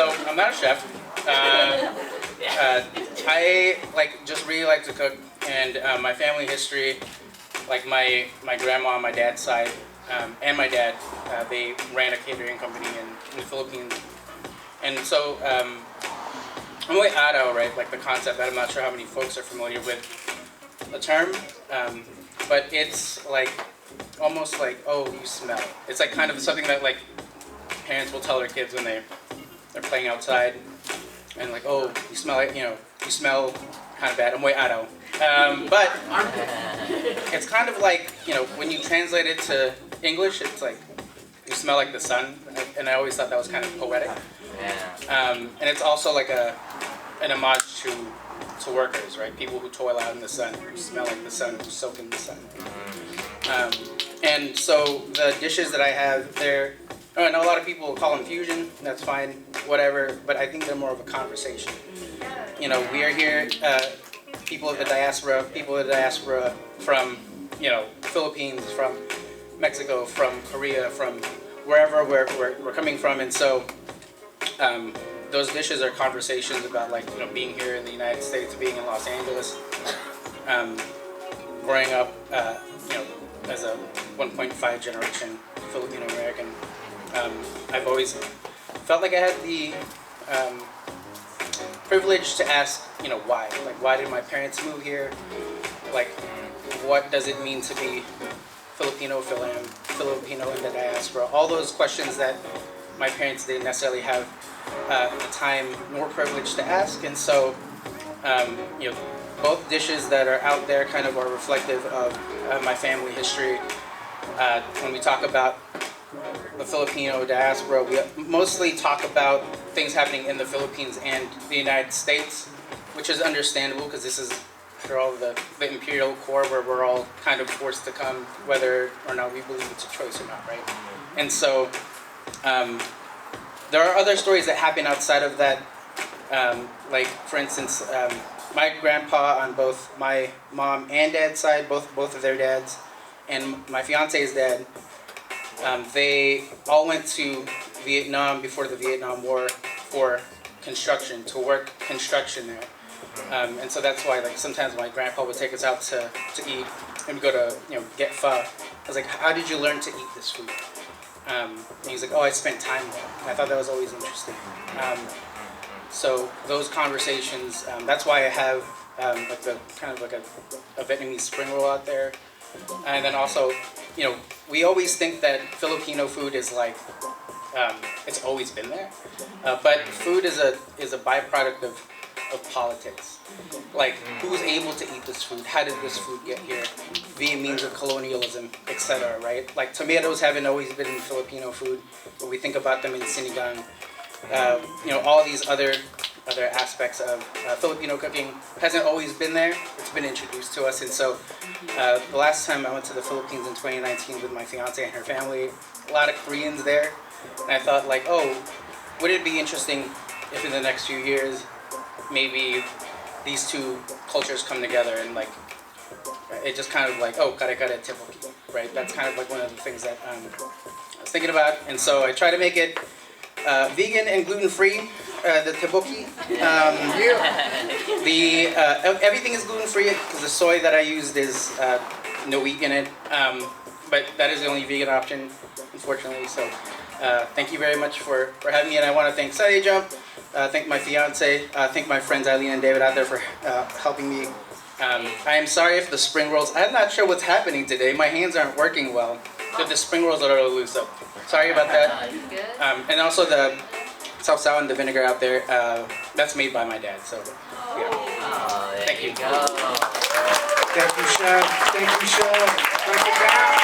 So I'm not a chef. I just really like to cook, and my family history, like my grandma on my dad's side, and my dad, they ran a catering company in the Philippines, and so Amoy Araw, right? Like the concept. I'm not sure how many folks are familiar with the term, but it's like almost like, oh, you smell. It's like kind of something that like parents will tell their kids when they're playing outside, and like, oh, you smell like, you smell kind of bad. Amoy Araw. But it's kind of like, when you translate it to English, it's like you smell like the sun, and I always thought that was kind of poetic. And it's also like an homage to workers, right? People who toil out in the sun, who smell like the sun, who soak in the sun. And so the dishes that I have there, I know a lot of people call them fusion. That's fine, whatever. But I think they're more of a conversation. We are here, people of the diaspora from, Philippines, from Mexico, from Korea, from wherever we're coming from, and so those dishes are conversations about being here in the United States, being in Los Angeles, growing up, as a 1.5 generation Filipino American. I've always felt like I had the privilege to ask, why? Like, why did my parents move here? Like, what does it mean to be Filipino, Filipino in the diaspora? All those questions that my parents didn't necessarily have the time nor privilege to ask. And so, both dishes that are out there kind of are reflective of my family history. When we talk about the Filipino diaspora, we mostly talk about things happening in the Philippines and the United States, which is understandable because this is, after all, the imperial core where we're all kind of forced to come, whether or not we believe it's a choice or not, right? And so there are other stories that happen outside of that. Like, for instance, my grandpa on both my mom and dad's side, both of their dads, and my fiance's dad, they all went to Vietnam before the Vietnam War for construction, to work construction there. And so that's why, sometimes my grandpa would take us out to eat and go to, get pho. I was like, how did you learn to eat this food? And he's like, oh, I spent time there. And I thought that was always interesting. So those conversations, that's why I have a Vietnamese spring roll out there. And then also, we always think that Filipino food is it's always been there. But food is a byproduct of politics. Like, who's able to eat this food? How did this food get here? Via means of colonialism, etc., right? Like, tomatoes haven't always been in Filipino food, but we think about them in sinigang. All these other aspects of Filipino cooking hasn't always been there. It's been introduced to us. And so the last time I went to the Philippines in 2019 with my fiance and her family, a lot of Koreans there. And I thought, would it be interesting if in the next few years maybe these two cultures come together and it just kind of kare-kare tteokbokki, right? That's kind of one of the things that I was thinking about. And so I try to make it vegan and gluten-free, the tteokbokki. Everything is gluten-free because the soy that I used is no wheat in it. But that is the only vegan option, unfortunately. So thank you very much for having me, and I want to thank Sunday Jump, thank my fiance, thank my friends Eileen and David out there for helping me. I am sorry if the spring rolls, I'm not sure what's happening today. My hands aren't working well, but the spring rolls are a little loose, so sorry about that. And also the sauce and the vinegar out there, that's made by my dad, so yeah. Thank you. Thank you, Chef. Thank you, Chef. Break it down.